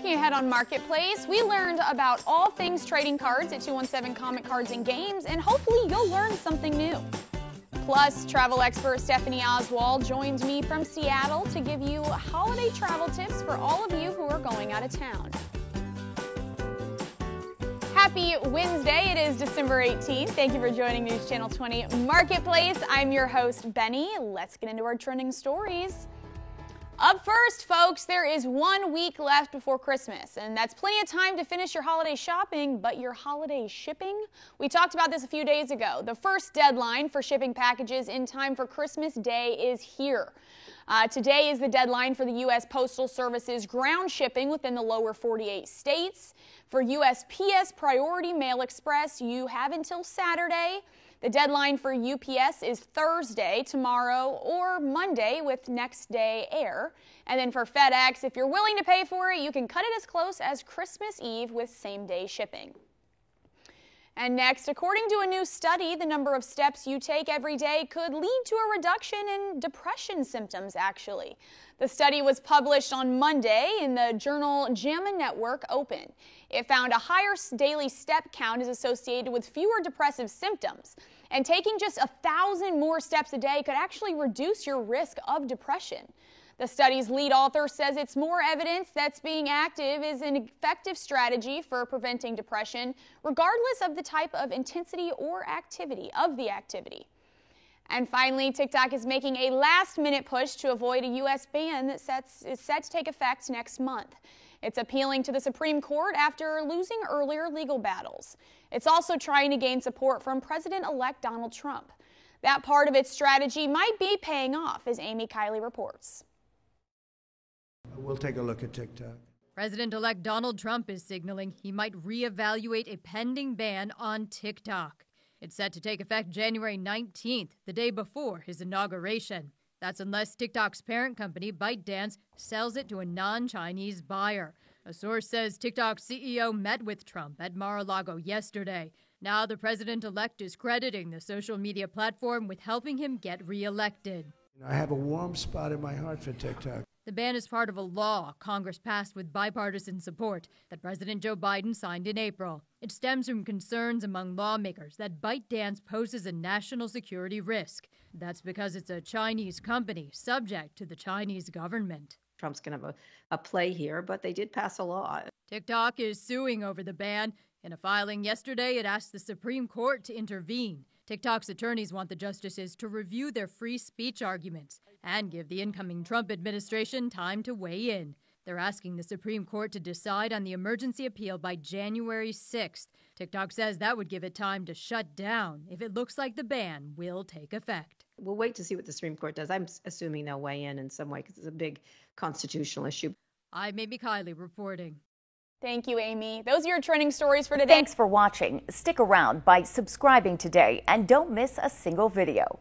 Looking ahead on Marketplace, we learned about all things trading cards at 217 Comic Cards and Games, and hopefully you'll learn something new. Plus, travel expert Stephanie Oswald joins me from Seattle to give you holiday travel tips for all of you who are going out of town. Happy Wednesday. It is December 18th. Thank you for joining News Channel 20 Marketplace. I'm your host, Benny. Let's get into our trending stories. Up first, folks, there is 1 week left before Christmas, and that's plenty of time to finish your holiday shopping, but your holiday shipping? We talked about this a few days ago. The first deadline for shipping packages in time for Christmas Day is here. Today is the deadline for the U.S. Postal Service's ground shipping within the lower 48 states. For USPS Priority Mail Express, you have until Saturday. The deadline for UPS is Thursday, tomorrow, or Monday with next day air. And then for FedEx, if you're willing to pay for it, you can cut it as close as Christmas Eve with same-day shipping. And next, according to a new study, the number of steps you take every day could lead to a reduction in depression symptoms, actually. The study was published on Monday in the journal JAMA Network Open. It found a higher daily step count is associated with fewer depressive symptoms, and taking just 1,000 more steps a day could actually reduce your risk of depression. The study's lead author says it's more evidence that being active is an effective strategy for preventing depression, regardless of the type of intensity or activity of the activity. And finally, TikTok is making a last-minute push to avoid a U.S. ban that is set to take effect next month. It's appealing to the Supreme Court after losing earlier legal battles. It's also trying to gain support from President-elect Donald Trump. That part of its strategy might be paying off, as Amy Kiley reports. We'll take a look at TikTok. President-elect Donald Trump is signaling he might reevaluate a pending ban on TikTok. It's set to take effect January 19th, the day before his inauguration. That's unless TikTok's parent company, ByteDance, sells it to a non-Chinese buyer. A source says TikTok's CEO met with Trump at Mar-a-Lago yesterday. Now the president-elect is crediting the social media platform with helping him get reelected. I have a warm spot in my heart for TikTok. The ban is part of a law Congress passed with bipartisan support that President Joe Biden signed in April. It stems from concerns among lawmakers that ByteDance poses a national security risk. That's because it's a Chinese company subject to the Chinese government. Trump's going to have a play here, but they did pass a law. TikTok is suing over the ban. In a filing yesterday, it asked the Supreme Court to intervene. TikTok's attorneys want the justices to review their free speech arguments and give the incoming Trump administration time to weigh in. They're asking the Supreme Court to decide on the emergency appeal by January 6th. TikTok says that would give it time to shut down if it looks like the ban will take effect. We'll wait to see what the Supreme Court does. I'm assuming they'll weigh in some way because it's a big constitutional issue. I'm Amy Kiley reporting. Thank you, Amy. Those are your trending stories for today. Thanks for watching. Stick around by subscribing today and don't miss a single video.